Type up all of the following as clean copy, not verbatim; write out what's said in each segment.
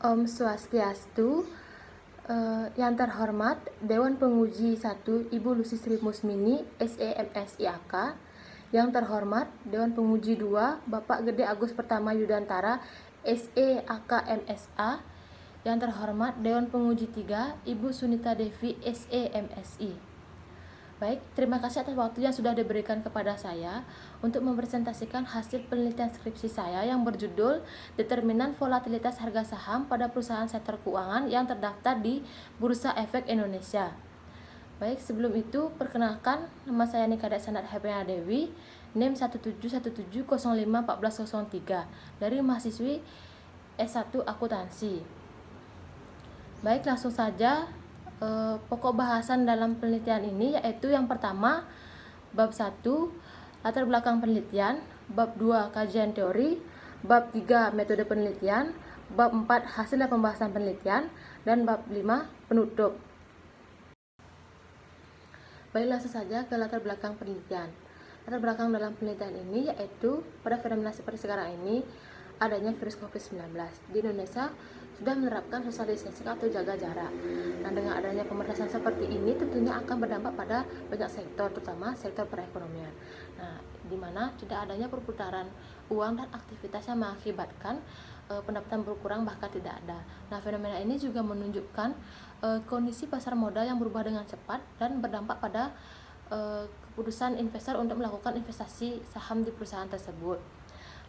Om Swastiastu. Yang terhormat Dewan Penguji 1 Ibu Lucy Sri Musmini, SEMSIAK. Yang terhormat Dewan Penguji 2 Bapak Gede Agus Pertama Yudantara, SEAKMSA. Yang terhormat Dewan Penguji 3 Ibu Sunita Devi, SEMSI. Baik, terima kasih atas waktu yang sudah diberikan kepada saya untuk mempresentasikan hasil penelitian skripsi saya yang berjudul Determinan Volatilitas Harga Saham pada Perusahaan Sektor Keuangan yang terdaftar di Bursa Efek Indonesia. Baik, sebelum itu perkenalkan, nama saya Nikada Sanat Hepena Dewi, NIM 17170541403 dari mahasiswi S1 Akuntansi. Baik, langsung saja. Pokok bahasan dalam penelitian ini yaitu yang pertama, bab 1 latar belakang penelitian, bab 2 kajian teori, bab 3 metode penelitian, bab 4 hasil dan pembahasan penelitian, dan bab 5 penutup. Baik, langsung saja ke latar belakang penelitian. Latar belakang dalam penelitian ini yaitu pada fenomena seperti sekarang ini adanya virus COVID-19 di Indonesia sudah menerapkan social distancing atau jaga jarak. Nah, dengan adanya pembatasan seperti ini tentunya akan berdampak pada banyak sektor, terutama sektor perekonomian. Nah, di mana tidak adanya perputaran uang dan aktivitas yang mengakibatkan pendapatan berkurang bahkan tidak ada. Nah, fenomena ini juga menunjukkan kondisi pasar modal yang berubah dengan cepat dan berdampak pada keputusan investor untuk melakukan investasi saham di perusahaan tersebut.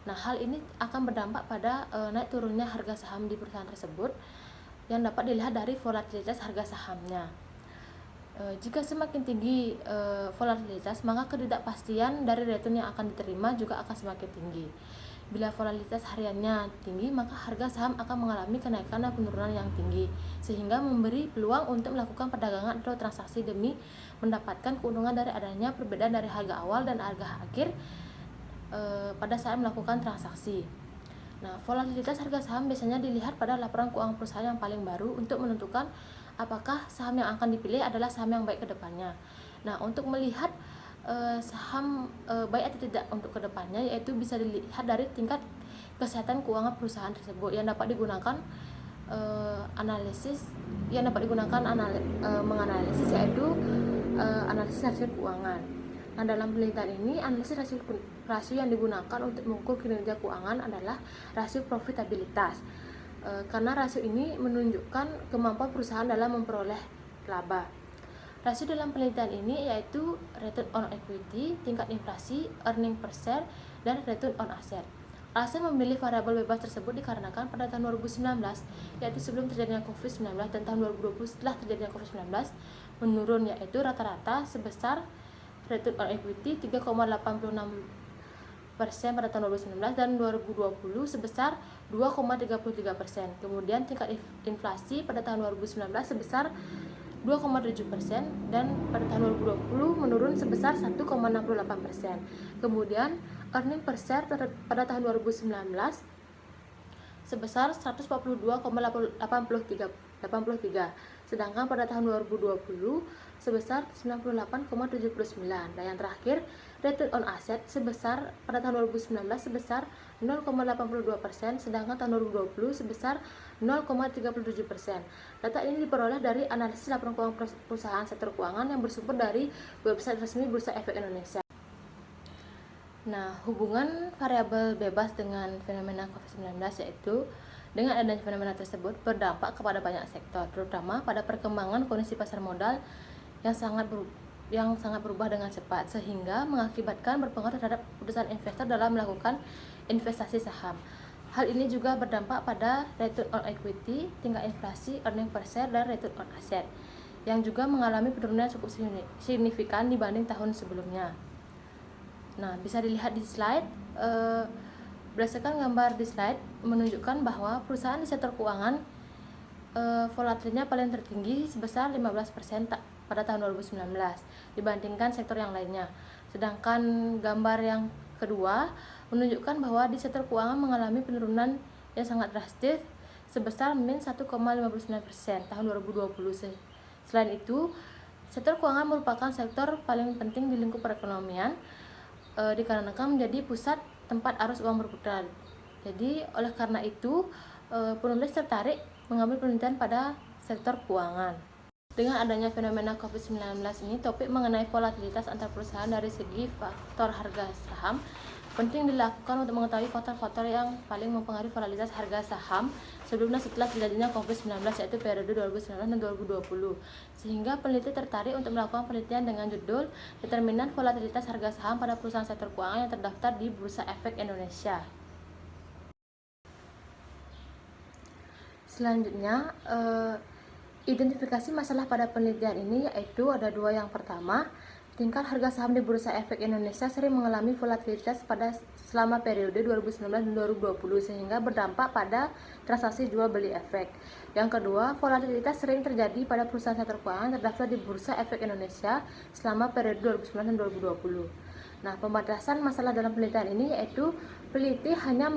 Nah, hal ini akan berdampak pada naik turunnya harga saham di perusahaan tersebut yang dapat dilihat dari volatilitas harga sahamnya. Jika semakin tinggi volatilitas, maka ketidakpastian dari return yang akan diterima juga akan semakin tinggi. Bila volatilitas hariannya tinggi, maka harga saham akan mengalami kenaikan dan penurunan yang tinggi, sehingga memberi peluang untuk melakukan perdagangan atau transaksi demi mendapatkan keuntungan dari adanya perbedaan dari harga awal dan harga akhir pada saat melakukan transaksi. Nah, volatilitas harga saham biasanya dilihat pada laporan keuangan perusahaan yang paling baru untuk menentukan apakah saham yang akan dipilih adalah saham yang baik ke depannya. Nah, untuk melihat saham baik atau tidak untuk kedepannya, yaitu bisa dilihat dari tingkat kesehatan keuangan perusahaan tersebut yang dapat digunakan menganalisis yaitu analisis hasil keuangan. Nah, dalam penelitian ini, analisis rasio yang digunakan untuk mengukur kinerja keuangan adalah rasio profitabilitas. Karena rasio ini menunjukkan kemampuan perusahaan dalam memperoleh laba. Rasio dalam penelitian ini yaitu return on equity, tingkat inflasi, earning per share, dan return on asset. Alasan memilih variabel bebas tersebut dikarenakan pada tahun 2019, yaitu sebelum terjadinya COVID-19, dan tahun 2020 setelah terjadinya COVID-19 menurun, yaitu rata-rata sebesar return on equity 3,86% pada tahun 2019 dan 2020 sebesar 2,33%. Kemudian tingkat inflasi pada tahun 2019 sebesar 2,7% dan pada tahun 2020 menurun sebesar 1,68%. Kemudian earning per share pada tahun 2019 sebesar 142,83, sedangkan pada tahun 2020 sebesar 98,79. Dan yang terakhir, return on asset sebesar pada tahun 2019 sebesar 0,82%, sedangkan tahun 2020 sebesar 0,37%. Data ini diperoleh dari analisis laporan keuangan perusahaan sektor keuangan yang bersumber dari website resmi Bursa Efek Indonesia. Nah, hubungan variabel bebas dengan fenomena COVID-19 yaitu dengan adanya fenomena tersebut berdampak kepada banyak sektor, terutama pada perkembangan kondisi pasar modal yang sangat berubah dengan cepat, sehingga mengakibatkan berpengaruh terhadap keputusan investor dalam melakukan investasi saham. Hal ini juga berdampak pada return on equity, tingkat inflasi, earning per share, dan return on asset, yang juga mengalami penurunan cukup signifikan dibanding tahun sebelumnya. Nah, bisa dilihat di slide. Berdasarkan gambar di slide menunjukkan bahwa perusahaan di sektor keuangan volatilnya paling tertinggi sebesar 15% pada tahun 2019 dibandingkan sektor yang lainnya. Sedangkan gambar yang kedua menunjukkan bahwa di sektor keuangan mengalami penurunan yang sangat drastis sebesar min 1,59% tahun 2020. Selain itu, sektor keuangan merupakan sektor paling penting di lingkup perekonomian dikarenakan menjadi pusat tempat arus uang berputar. Jadi oleh karena itu penulis tertarik mengambil penelitian pada sektor keuangan. Dengan adanya fenomena COVID-19 ini, topik mengenai volatilitas antar perusahaan dari segi faktor harga saham penting dilakukan untuk mengetahui faktor-faktor yang paling mempengaruhi volatilitas harga saham sebelum dan setelah terjadinya COVID-19, yaitu periode 2019 dan 2020. Sehingga peneliti tertarik untuk melakukan penelitian dengan judul Determinan Volatilitas Harga Saham pada Perusahaan Sektor Keuangan yang terdaftar di Bursa Efek Indonesia. Selanjutnya, identifikasi masalah pada penelitian ini yaitu ada dua. Yang pertama, tingkat harga saham di Bursa Efek Indonesia sering mengalami volatilitas selama periode 2019 dan 2020 sehingga berdampak pada transaksi jual beli efek. Yang kedua, volatilitas sering terjadi pada perusahaan sektor keuangan terdaftar di Bursa Efek Indonesia selama periode 2019 dan 2020. Nah, pembatasan masalah dalam penelitian ini yaitu peneliti hanya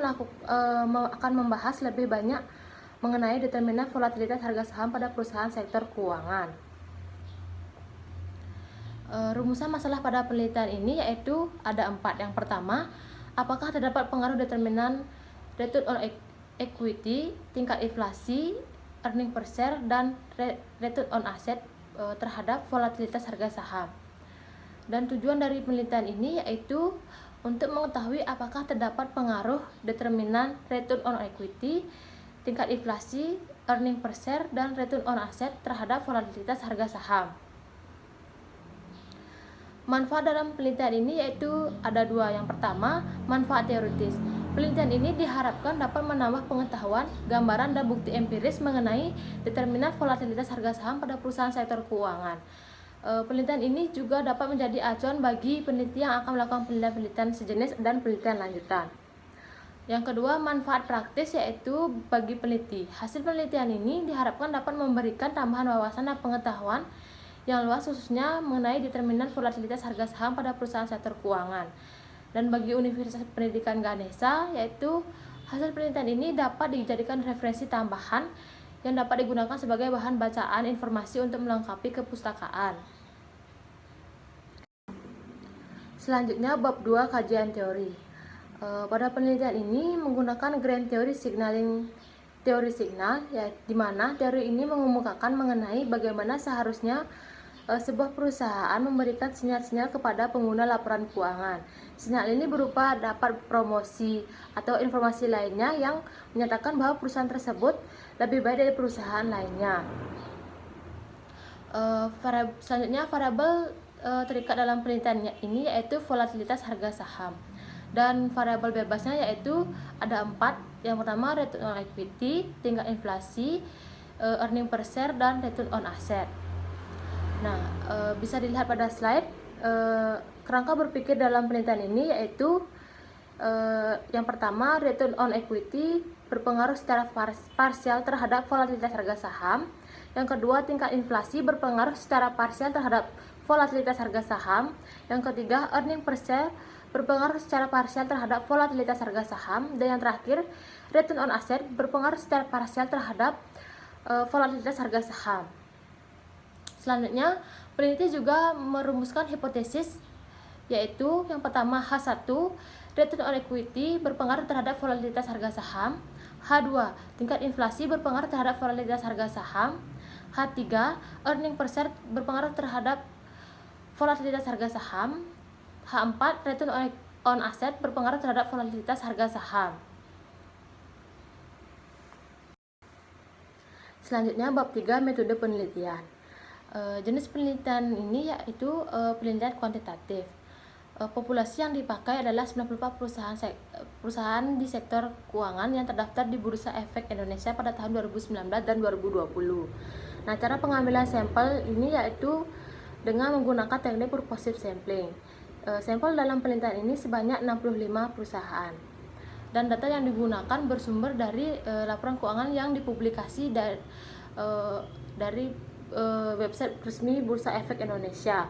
akan membahas lebih banyak mengenai determinan volatilitas harga saham pada perusahaan sektor keuangan. Rumusan masalah pada penelitian ini yaitu ada 4. Yang pertama, apakah terdapat pengaruh determinan return on equity, tingkat inflasi, earning per share, dan return on asset terhadap volatilitas harga saham. Dan tujuan dari penelitian ini yaitu untuk mengetahui apakah terdapat pengaruh determinan return on equity, tingkat inflasi, earning per share, dan return on asset terhadap volatilitas harga saham. Manfaat dalam penelitian ini yaitu ada 2. Yang pertama, manfaat teoritis. Penelitian ini diharapkan dapat menambah pengetahuan, gambaran, dan bukti empiris mengenai determinan volatilitas harga saham pada perusahaan sektor keuangan. Penelitian ini juga dapat menjadi acuan bagi peneliti yang akan melakukan penelitian sejenis dan penelitian lanjutan. Yang kedua, manfaat praktis yaitu bagi peneliti. Hasil penelitian ini diharapkan dapat memberikan tambahan wawasan dan pengetahuan yang luas khususnya mengenai determinan volatilitas harga saham pada perusahaan sektor keuangan. Dan bagi Universitas Pendidikan Ganesha, yaitu hasil penelitian ini dapat dijadikan referensi tambahan yang dapat digunakan sebagai bahan bacaan informasi untuk melengkapi kepustakaan. Selanjutnya, bab 2, kajian teori. Pada penelitian ini menggunakan grand theory signaling teori signal, di mana teori ini mengemukakan mengenai bagaimana seharusnya sebuah perusahaan memberikan sinyal-sinyal kepada pengguna laporan keuangan. Sinyal ini berupa dapat promosi atau informasi lainnya yang menyatakan bahwa perusahaan tersebut lebih baik dari perusahaan lainnya. Selanjutnya, variabel terikat dalam penelitian ini yaitu volatilitas harga saham. Dan variabel bebasnya yaitu ada 4. Yang pertama, return on equity, tingkat inflasi, earning per share, dan return on asset. Nah, bisa dilihat pada slide. Kerangka berpikir dalam penelitian ini yaitu yang pertama, return on equity berpengaruh secara parsial terhadap volatilitas harga saham. Yang kedua, tingkat inflasi berpengaruh secara parsial terhadap volatilitas harga saham. Yang ketiga, earning per share berpengaruh secara parsial terhadap volatilitas harga saham. Dan yang terakhir, return on asset berpengaruh secara parsial terhadap volatilitas harga saham. Selanjutnya, peneliti juga merumuskan hipotesis yaitu yang pertama, H1, return on equity berpengaruh terhadap volatilitas harga saham. H2, tingkat inflasi berpengaruh terhadap volatilitas harga saham. H3, earning per share berpengaruh terhadap volatilitas harga saham. H4, return on asset berpengaruh terhadap volatilitas harga saham. Selanjutnya, bab 3, metode penelitian. Jenis penelitian ini yaitu penelitian kuantitatif. Populasi yang dipakai adalah 94 perusahaan di sektor keuangan yang terdaftar di Bursa Efek Indonesia pada tahun 2019 dan 2020. Nah, cara pengambilan sampel ini yaitu dengan menggunakan teknik purposive sampling. Sampel dalam penelitian ini sebanyak 65 perusahaan. Dan data yang digunakan bersumber dari laporan keuangan yang dipublikasi dari website resmi Bursa Efek Indonesia.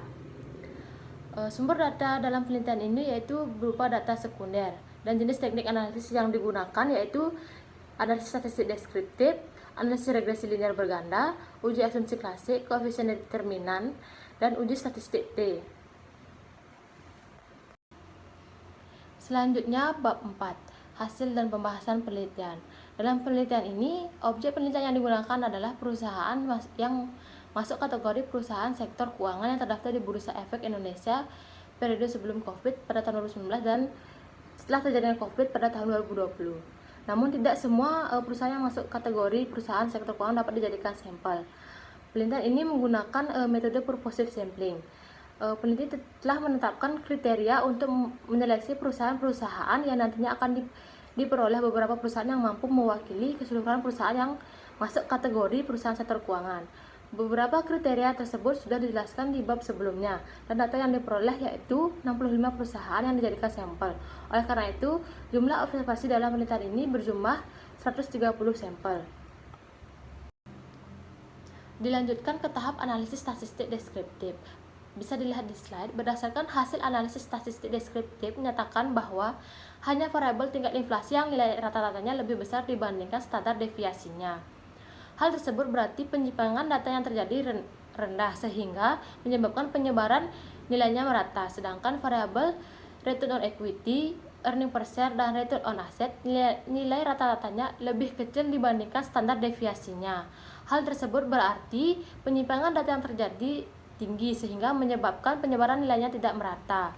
Sumber data dalam penelitian ini yaitu berupa data sekunder, dan jenis teknik analisis yang digunakan yaitu analisis statistik deskriptif, analisis regresi linear berganda, uji asumsi klasik, koefisien determinan, dan uji statistik T. Selanjutnya, bab 4, hasil dan pembahasan penelitian. Dalam penelitian ini, objek penelitian yang digunakan adalah perusahaan yang masuk kategori perusahaan sektor keuangan yang terdaftar di Bursa Efek Indonesia periode sebelum COVID pada tahun 2019 dan setelah terjadinya COVID pada tahun 2020. Namun tidak semua perusahaan yang masuk kategori perusahaan sektor keuangan dapat dijadikan sampel. Penelitian ini menggunakan metode purposive sampling. Peneliti telah menetapkan kriteria untuk menyeleksi perusahaan-perusahaan yang nantinya akan diperoleh beberapa perusahaan yang mampu mewakili keseluruhan perusahaan yang masuk kategori perusahaan sektor keuangan. Beberapa kriteria tersebut sudah dijelaskan di bab sebelumnya, dan data yang diperoleh yaitu 65 perusahaan yang dijadikan sampel. Oleh karena itu, jumlah observasi dalam penelitian ini berjumlah 130 sampel. Dilanjutkan ke tahap analisis statistik deskriptif. Bisa dilihat di slide, berdasarkan hasil analisis statistik deskriptif menyatakan bahwa hanya variabel tingkat inflasi yang nilai rata-ratanya lebih besar dibandingkan standar deviasinya. Hal tersebut berarti penyimpangan data yang terjadi rendah sehingga menyebabkan penyebaran nilainya merata, sedangkan variabel return on equity, earning per share, dan return on asset nilai rata-ratanya lebih kecil dibandingkan standar deviasinya. Hal tersebut berarti penyimpangan data yang terjadi tinggi sehingga menyebabkan penyebaran nilainya tidak merata.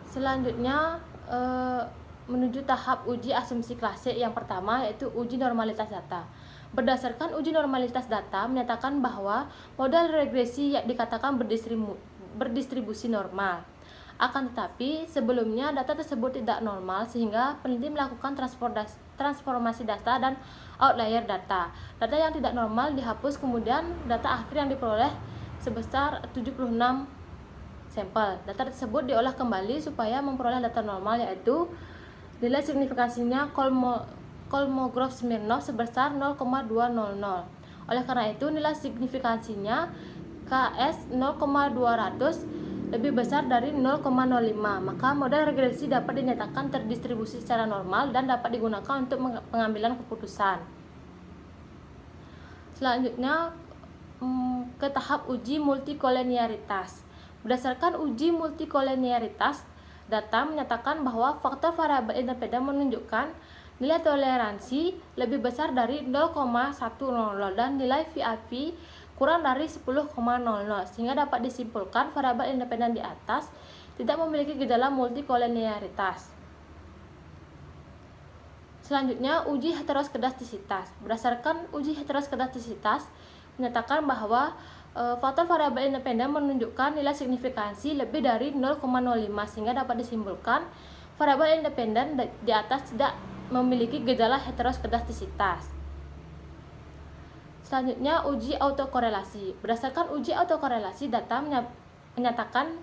Selanjutnya menuju tahap uji asumsi klasik yang pertama, yaitu uji normalitas data. Berdasarkan uji normalitas data menyatakan bahwa model regresi yang dikatakan berdistribusi normal. Akan tetapi sebelumnya data tersebut tidak normal sehingga peneliti melakukan transformasi data dan outlier data. Data yang tidak normal dihapus, kemudian data akhir yang diperoleh sebesar 76 sampel. Data tersebut diolah kembali supaya memperoleh data normal, yaitu nilai signifikansinya Kolmogorov-Smirnov sebesar 0,200. Oleh karena itu nilai signifikansinya KS 0,200 lebih besar dari 0,05, maka model regresi dapat dinyatakan terdistribusi secara normal dan dapat digunakan untuk pengambilan keputusan. Selanjutnya ke tahap uji multikoleniaritas. Berdasarkan uji multikoleniaritas, data menyatakan bahwa faktor variabel independen menunjukkan nilai toleransi lebih besar dari 0,100 dan nilai VIP kurang dari 10,00, sehingga dapat disimpulkan variabel independen di atas tidak memiliki gejala multikoleniaritas. Selanjutnya, uji heteroskedastisitas. Berdasarkan uji heteroskedastisitas menyatakan bahwa faktor variabel independen menunjukkan nilai signifikansi lebih dari 0,05, sehingga dapat disimpulkan variabel independen di atas tidak memiliki gejala heteroskedastisitas. Selanjutnya, uji autokorelasi. Berdasarkan uji autokorelasi, data menyatakan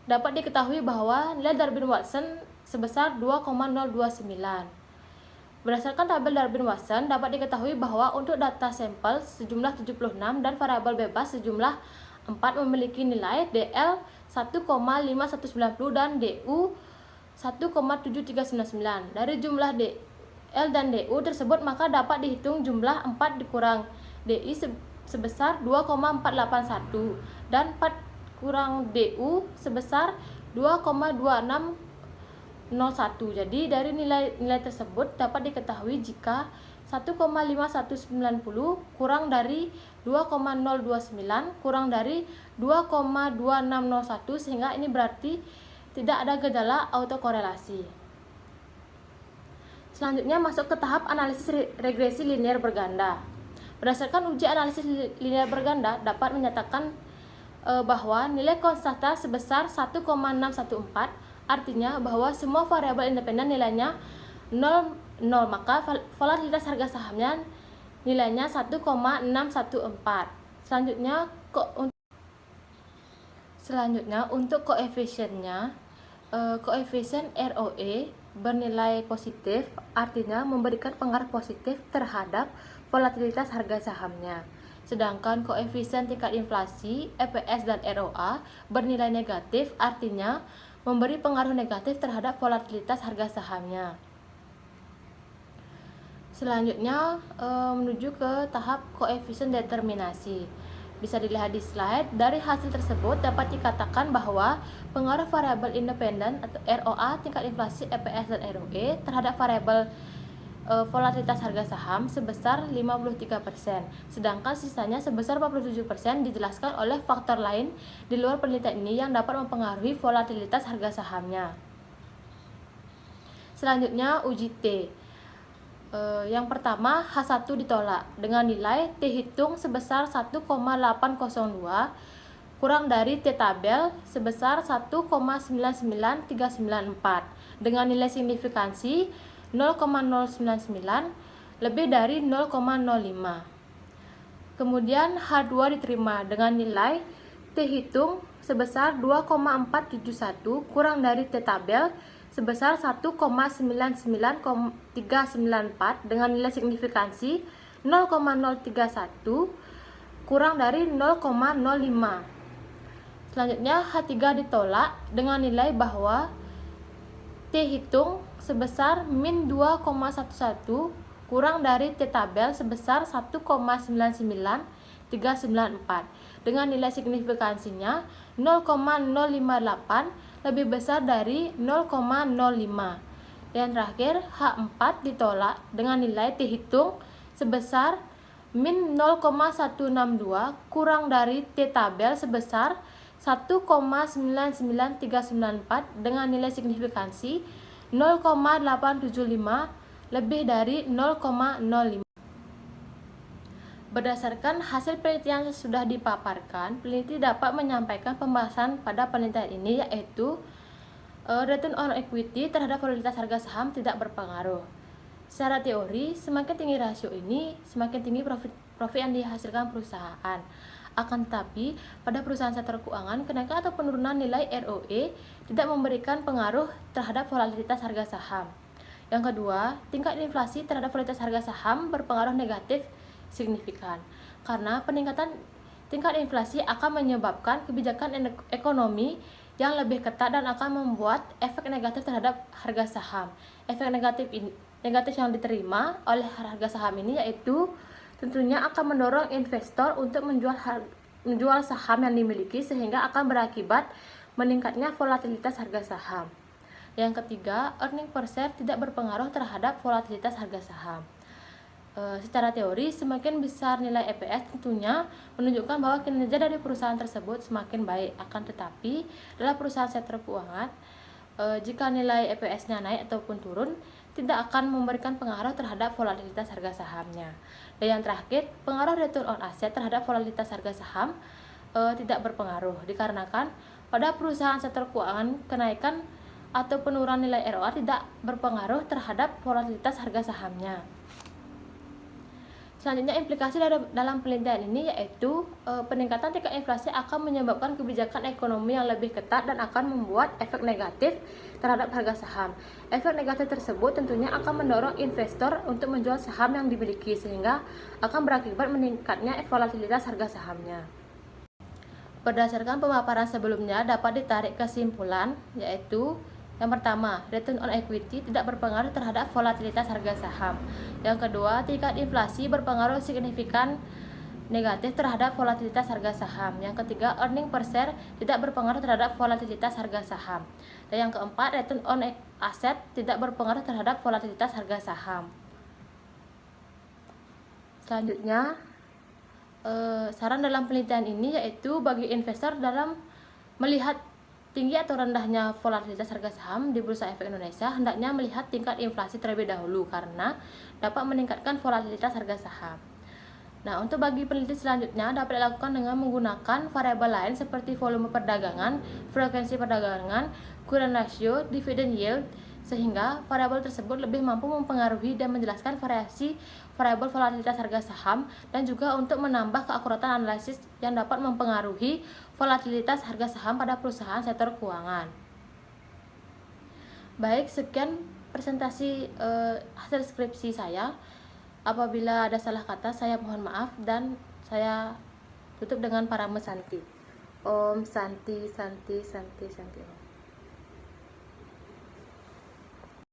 dapat diketahui bahwa nilai Darwin-Watson sebesar 2,029. Berdasarkan tabel Darwin-Watson, dapat diketahui bahwa untuk data sampel sejumlah 76 dan variabel bebas sejumlah 4 memiliki nilai DL 1,5190 dan DU 1,7399. Dari jumlah DL dan DU tersebut, maka dapat dihitung jumlah 4 dikurang DI sebesar 2,481 dan 4 kurang DU sebesar 2,2601. Jadi dari nilai tersebut dapat diketahui jika 1,5190 kurang dari 2,029 kurang dari 2,2601, sehingga ini berarti tidak ada gejala autokorelasi. Selanjutnya masuk ke tahap analisis regresi linear berganda. Berdasarkan uji analisis linear berganda dapat menyatakan bahwa nilai konstanta sebesar 1,614, artinya bahwa semua variabel independen nilainya 0, maka volatilitas harga sahamnya nilainya 1,614. Selanjutnya untuk koefisiennya, koefisien ROE bernilai positif, artinya memberikan pengaruh positif terhadap volatilitas harga sahamnya. Sedangkan koefisien tingkat inflasi, EPS dan ROA bernilai negatif, artinya memberi pengaruh negatif terhadap volatilitas harga sahamnya. Selanjutnya menuju ke tahap koefisien determinasi. Bisa dilihat di slide. Dari hasil tersebut dapat dikatakan bahwa pengaruh variabel independen atau ROA, tingkat inflasi, EPS dan ROE terhadap variabel volatilitas harga saham sebesar 53%, sedangkan sisanya sebesar 47% dijelaskan oleh faktor lain di luar penelitian ini yang dapat mempengaruhi volatilitas harga sahamnya. Selanjutnya uji T. Yang pertama, H1 ditolak dengan nilai T hitung sebesar 1,802 kurang dari T tabel sebesar 1,99394 dengan nilai signifikansi 0,099 lebih dari 0,05. Kemudian H2 diterima dengan nilai T hitung sebesar 2,471 kurang dari T tabel sebesar 1,99394 dengan nilai signifikansi 0,031 kurang dari 0,05. Selanjutnya H3 ditolak dengan nilai bahwa T hitung sebesar min 2,11 kurang dari T tabel sebesar 1,99394 dengan nilai signifikansinya 0,058 lebih besar dari 0,05. Dan terakhir H4 ditolak dengan nilai T hitung sebesar min 0,162 kurang dari T tabel sebesar 1,99394 dengan nilai signifikansi 0,875 lebih dari 0,05. Berdasarkan hasil penelitian yang sudah dipaparkan, peneliti dapat menyampaikan pembahasan pada penelitian ini, yaitu return on equity terhadap volatilitas harga saham tidak berpengaruh. Secara teori, semakin tinggi rasio ini, semakin tinggi profit yang dihasilkan perusahaan. Akan tetapi, pada perusahaan sektor keuangan, kenaikan atau penurunan nilai ROE tidak memberikan pengaruh terhadap volatilitas harga saham. Yang kedua, tingkat inflasi terhadap volatilitas harga saham berpengaruh negatif signifikan, karena peningkatan tingkat inflasi akan menyebabkan kebijakan ekonomi yang lebih ketat dan akan membuat efek negatif terhadap harga saham. Efek negatif yang diterima oleh harga saham ini yaitu tentunya akan mendorong investor untuk menjual saham yang dimiliki, sehingga akan berakibat meningkatnya volatilitas harga saham. Yang ketiga, earning per share tidak berpengaruh terhadap volatilitas harga saham. Secara teori, semakin besar nilai EPS tentunya menunjukkan bahwa kinerja dari perusahaan tersebut semakin baik. Akan tetapi, dalam perusahaan sektor keuangan, jika nilai EPS-nya naik ataupun turun, tidak akan memberikan pengaruh terhadap volatilitas harga sahamnya. Dan yang terakhir, pengaruh return on asset terhadap volatilitas harga saham tidak berpengaruh, dikarenakan pada perusahaan sektor keuangan, kenaikan atau penurunan nilai ROA tidak berpengaruh terhadap volatilitas harga sahamnya. Selanjutnya, implikasi dalam penelitian ini yaitu peningkatan tingkat inflasi akan menyebabkan kebijakan ekonomi yang lebih ketat dan akan membuat efek negatif terhadap harga saham. Efek negatif tersebut tentunya akan mendorong investor untuk menjual saham yang dimiliki, sehingga akan berakibat meningkatnya volatilitas harga sahamnya. Berdasarkan pemaparan sebelumnya, dapat ditarik kesimpulan yaitu yang pertama, return on equity tidak berpengaruh terhadap volatilitas harga saham. Yang kedua, tingkat inflasi berpengaruh signifikan negatif terhadap volatilitas harga saham. Yang ketiga, earning per share tidak berpengaruh terhadap volatilitas harga saham. Dan yang keempat, return on asset tidak berpengaruh terhadap volatilitas harga saham. Selanjutnya, saran dalam penelitian ini yaitu bagi investor dalam melihat tinggi atau rendahnya volatilitas harga saham di Bursa Efek Indonesia, hendaknya melihat tingkat inflasi terlebih dahulu karena dapat meningkatkan volatilitas harga saham. Nah, untuk bagi peneliti selanjutnya dapat dilakukan dengan menggunakan variabel lain seperti volume perdagangan, frekuensi perdagangan, current ratio, dividend yield, sehingga variabel tersebut lebih mampu mempengaruhi dan menjelaskan variasi variabel volatilitas harga saham dan juga untuk menambah keakuratan analisis yang dapat mempengaruhi volatilitas harga saham pada perusahaan sektor keuangan. Baik, sekian presentasi hasil skripsi saya. Apabila ada salah kata, saya mohon maaf dan saya tutup dengan parame Santi. Om Santi Santi Santi Santi.